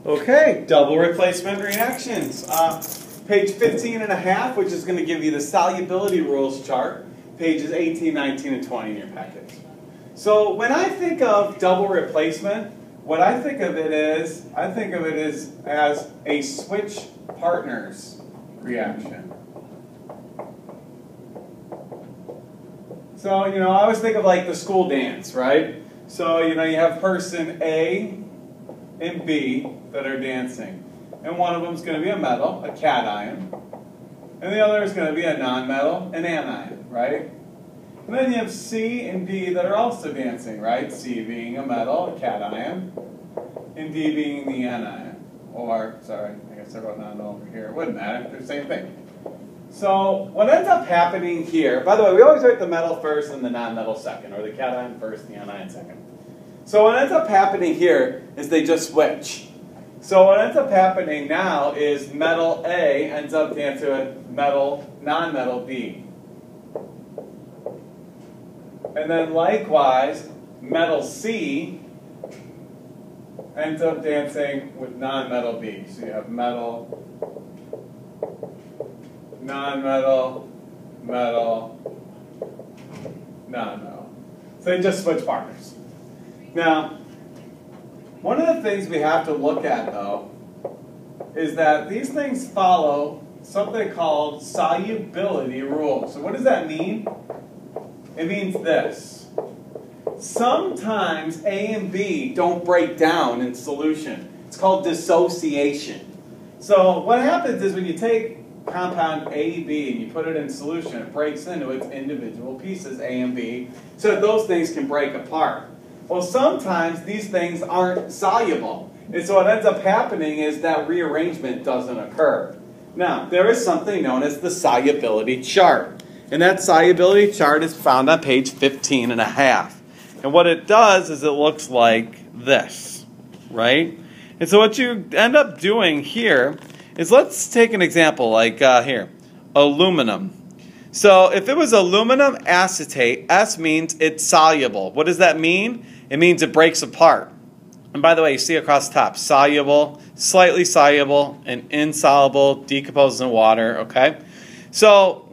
Okay, double replacement reactions. Page 15 and a half, which is going to give you the Solubility Rules chart, pages 18, 19, and 20 in your package. So when I think of double replacement, what I think of it is, as a switch partners reaction. So, I always think of like the school dance, right? So, you have person A and B that are dancing. And one of them is going to be a metal, a cation. And the other is going to be a non-metal, an anion, right? And then you have C and D that are also dancing, right? C being a metal, a cation, and D being the anion. Or, sorry, I guess I wrote non over here. It wouldn't matter, they're the same thing. So what ends up happening here, by the way, we always write the metal first and the non-metal second, or the cation first and the anion second. So what ends up happening here is they just switch. So what ends up happening now is metal A ends up dancing with non-metal B. And then likewise, metal C ends up dancing with non-metal B. So you have metal, non-metal, metal, non-metal. So they just switch partners. Now, one of the things we have to look at, though, is that these things follow something called solubility rules. So what does that mean? It means this. Sometimes A and B don't break down in solution. It's called dissociation. So what happens is when you take compound A, B, and you put it in solution, it breaks into its individual pieces, A and B, so that those things can break apart. Well, sometimes these things aren't soluble. And so what ends up happening is that rearrangement doesn't occur. Now, there is something known as the solubility chart. And that solubility chart is found on page 15 and a half. And what it does is it looks like this, right? And so what you end up doing here is, let's take an example like here, aluminum. So if it was aluminum acetate, S means it's soluble. What does that mean? It means it breaks apart. And by the way, you see across the top, soluble, slightly soluble, and insoluble, decomposes in water, okay? So,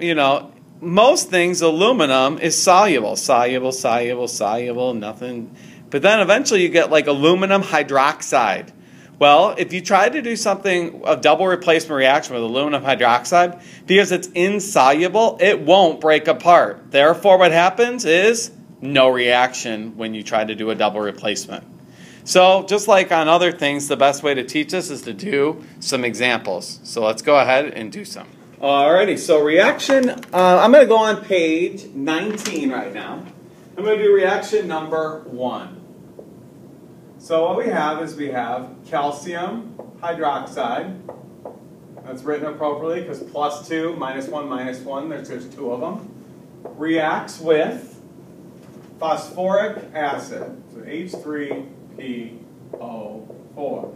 most things, aluminum is soluble, soluble, soluble, soluble, nothing. But then eventually you get like aluminum hydroxide. Well, if you try to do something, a double replacement reaction with aluminum hydroxide, because it's insoluble, it won't break apart. Therefore, what happens is no reaction when you try to do a double replacement. So, just like on other things, the best way to teach this is to do some examples. So let's go ahead and do some. Alrighty, so reaction, I'm going to go on page 19 right now. I'm going to do reaction number 1. So what we have is we have calcium hydroxide. That's written appropriately because +2, -1, there's 2 of them. Reacts with phosphoric acid, so H3PO4.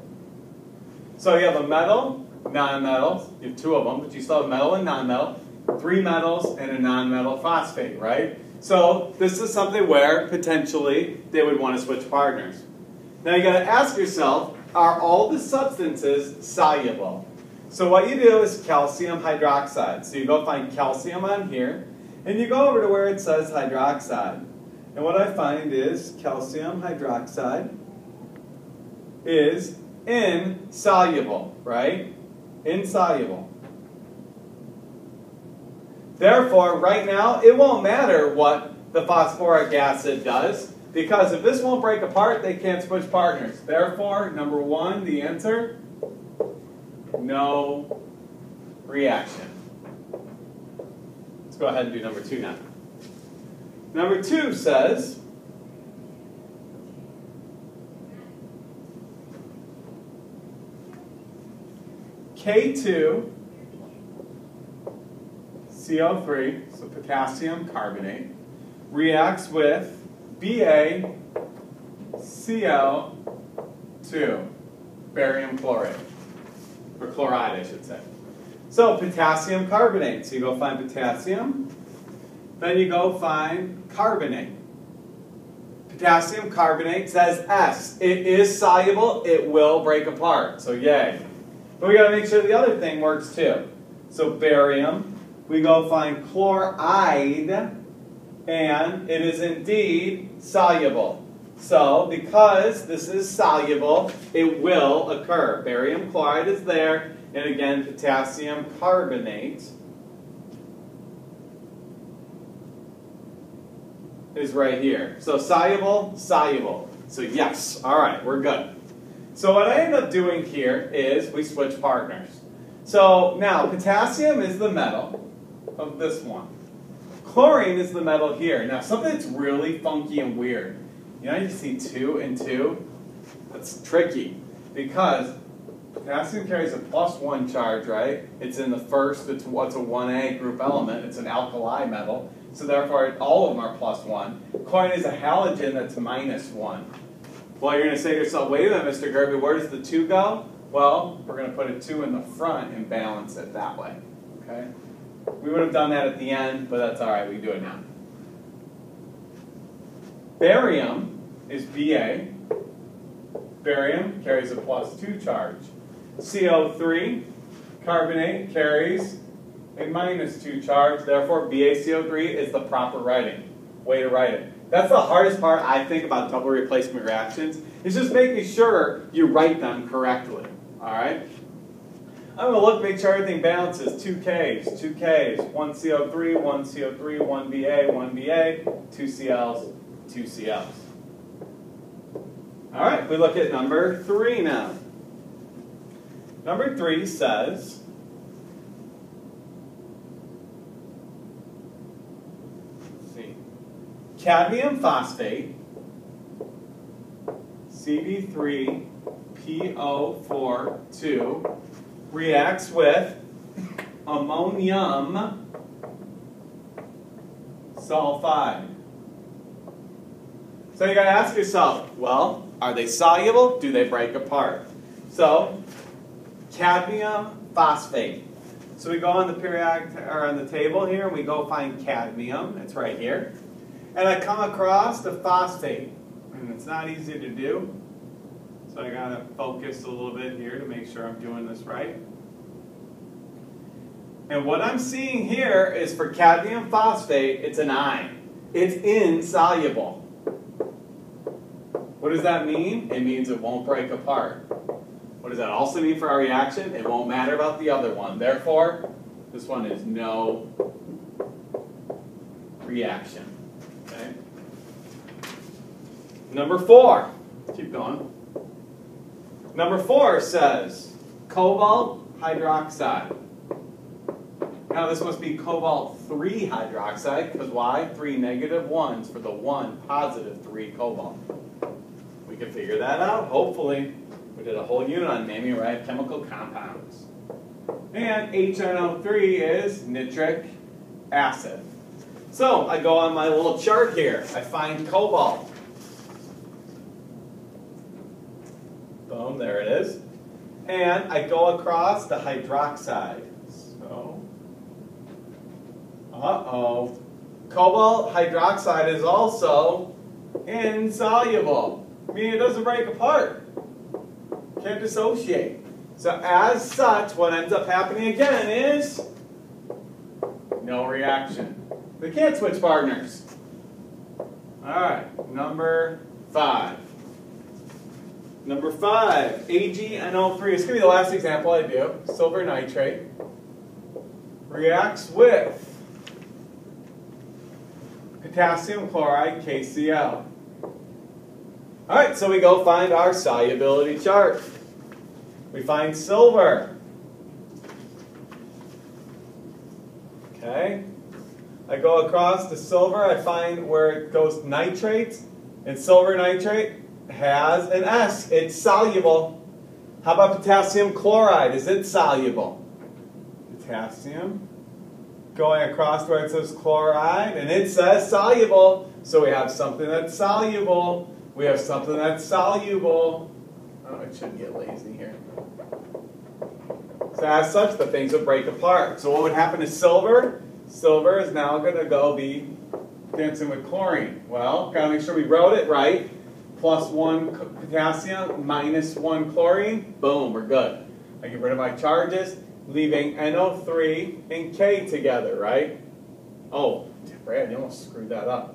So you have a metal, non-metal, you have 2 of them, but you still have metal and non-metal, 3 metals and a non-metal phosphate, right? So this is something where potentially they would want to switch partners. Now you got to ask yourself, are all the substances soluble? So what you do is calcium hydroxide. So you go find calcium on here, and you go over to where it says hydroxide. And what I find is calcium hydroxide is insoluble, right? Insoluble. Therefore, right now, it won't matter what the phosphoric acid does, because if this won't break apart, they can't switch partners. Therefore, number 1, the answer, no reaction. Let's go ahead and do number 2 now. Number 2 says, K2CO3, so potassium carbonate, reacts with BaCl2, barium chlorate, or chloride I should say. So potassium carbonate, so you go find potassium, then you go find carbonate. Potassium carbonate says S. It is soluble. It will break apart. So yay. But we got to make sure the other thing works too. So barium, we go find chloride, and it is indeed soluble. So because this is soluble, it will occur. Barium chloride is there, and again, potassium carbonate is right here. So soluble, soluble. So yes, all right, we're good. So what I end up doing here is we switch partners. So now potassium is the metal of this one. Chlorine is the metal here. Now something that's really funky and weird. You know, you see 2 and 2? That's tricky because potassium carries a +1 charge, right? It's in the first, it's what's a 1A group element. It's an alkali metal. So therefore, all of them are +1. Chlorine is a halogen that's -1. Well, you're going to say to yourself, wait a minute, Mr. Gerby, where does the 2 go? Well, we're going to put a 2 in the front and balance it that way. Okay? We would have done that at the end, but that's all right. We can do it now. Barium is Ba. Barium carries a +2 charge. CO3, carbonate, carries a -2 charge. Therefore, BaCO3 is the proper way to write it. That's the hardest part, I think, about double replacement reactions. Is just making sure you write them correctly. All right? I'm going to look, make sure everything balances. 2 Ks, 2 Ks, 1 CO3, 1 CO3, 1 Ba, 1 Ba, 2 Cls, 2 Cls. All right, we look at number 3 now. Number 3 says, let's see, cadmium phosphate, Cb3PO4 reacts with ammonium sulfide. So you got to ask yourself, well, are they soluble? Do they break apart? So, cadmium phosphate. So we go on the periodic or on the table here, and we go find cadmium. It's right here, and I come across the phosphate, and it's not easy to do. So I got to focus a little bit here to make sure I'm doing this right. And what I'm seeing here is for cadmium phosphate, it's an ion. It's insoluble. What does that mean? It means it won't break apart. What does that also mean for our reaction? It won't matter about the other one. Therefore, this one is no reaction. Okay? Number 4. Keep going. Number 4 says cobalt hydroxide. Now this must be cobalt 3 hydroxide, because why? 3 negative 1s for the 1 positive 3 cobalt. We can figure that out, hopefully. We did a whole unit on naming right chemical compounds. And HNO3 is nitric acid. So I go on my little chart here. I find cobalt. Boom, there it is. And I go across the hydroxide. So, cobalt hydroxide is also insoluble. Meaning it doesn't break apart. Can't dissociate. So as such, what ends up happening again is no reaction. They can't switch partners. Alright, number 5. Number 5, AgNO3. It's going to be the last example I do. Silver nitrate reacts with potassium chloride, KCl. Alright, so we go find our solubility chart. We find silver. Okay. I go across to silver. I find where it goes nitrates. And silver nitrate has an S. It's soluble. How about potassium chloride? Is it soluble? Potassium. Going across where it says chloride, and it says soluble. So we have something that's soluble. We have something that's soluble. Oh, it should get lazy here. So as such, the things would break apart. So what would happen to silver? Silver is now going to go be dancing with chlorine. Well, gotta make sure we wrote it right. +1 potassium, -1 chlorine. Boom, we're good. I get rid of my charges, leaving NO3 and K together, right? Oh, Brad, you almost screwed that up.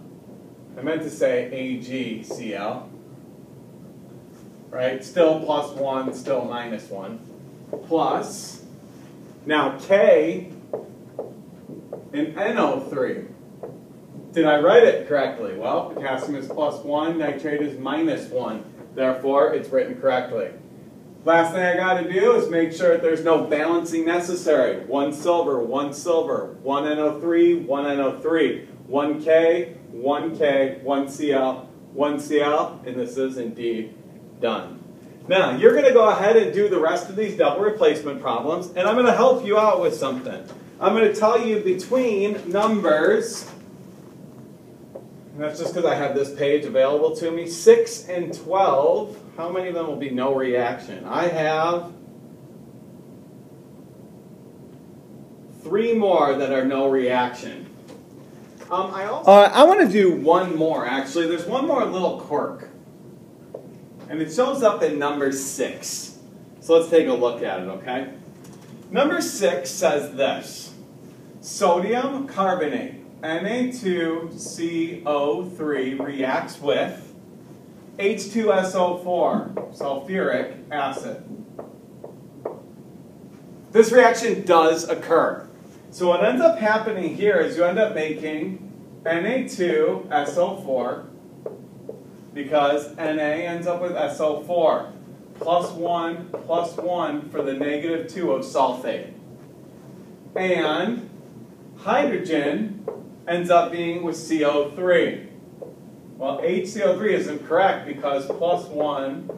I meant to say AgCl. Right? Still +1, still -1. Plus, now K and NO3. Did I write it correctly? Well, potassium is +1, nitrate is -1. Therefore, it's written correctly. Last thing I got to do is make sure that there's no balancing necessary. 1 silver, 1 silver, 1 NO3, 1 NO3, 1 K, 1 K, 1 Cl, 1 Cl, and this is indeed done. Now, you're going to go ahead and do the rest of these double replacement problems, and I'm going to help you out with something. I'm going to tell you between numbers, and that's just because I have this page available to me, 6 and 12, how many of them will be no reaction? I have 3 more that are no reaction. I want to do one more, actually. There's one more little quirk. And it shows up in number 6. So let's take a look at it, okay? Number 6 says this. Sodium carbonate, Na2CO3, reacts with H2SO4, sulfuric acid. This reaction does occur. So what ends up happening here is you end up making Na2SO4 because Na ends up with SO4 +1 +1 for the -2 of sulfate. And hydrogen ends up being with CO3. Well, HCO3 isn't correct because +1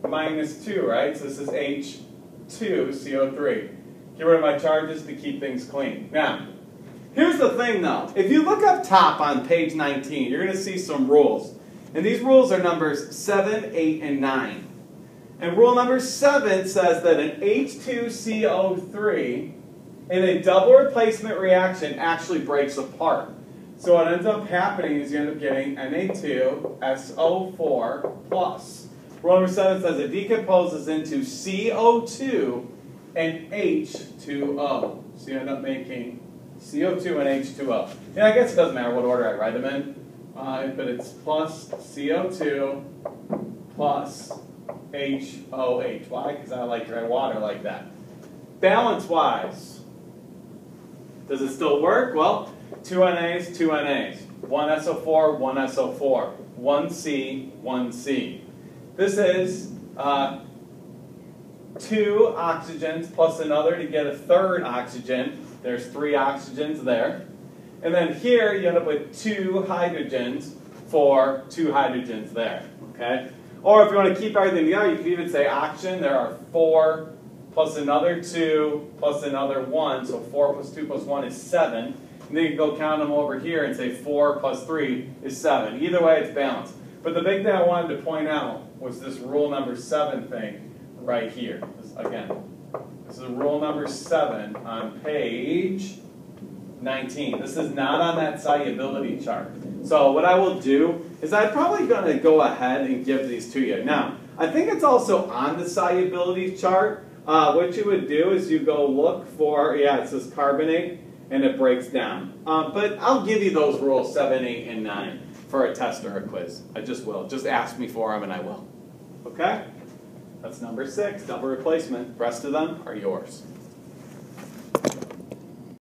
-2, right? So this is H2CO3. Get rid of my charges to keep things clean. Now, here's the thing though. If you look up top on page 19, you're going to see some rules. And these rules are numbers 7, 8, and 9. And rule number 7 says that an H2CO3 in a double replacement reaction actually breaks apart. So what ends up happening is you end up getting Na2SO4 plus. Rule number 7 says it decomposes into CO2 and H2O. So you end up making CO2 and H2O. Yeah, I guess it doesn't matter what order I write them in, but it's plus CO2 plus HOH. Why? Because I like dry water like that. Balance-wise, does it still work? Well, 2 NAs, 2 NAs. 1 SO4, 1 SO4. 1 C, 1 C. This is 2 oxygens plus another to get a third oxygen. There's 3 oxygens there. And then here you end up with 2 hydrogens for 2 hydrogens there. Okay? Or if you want to keep everything together, you could even say oxygen. There are 4 plus another 2 plus another 1. So 4 plus 2 plus 1 is 7. And then you can go count them over here and say 4 plus 3 is 7. Either way, it's balanced. But the big thing I wanted to point out was this rule number 7 thing right here. Again, this is rule number 7 on page 19. This is not on that solubility chart. So what I will do is I'm probably going to go ahead and give these to you. Now, I think it's also on the solubility chart. What you would do is you go look for, yeah, it says carbonate, and it breaks down. But I'll give you those rules 7, 8, and 9 for a test or a quiz. I just will. Just ask me for them and I will. Okay? That's number 6, double replacement. The rest of them are yours.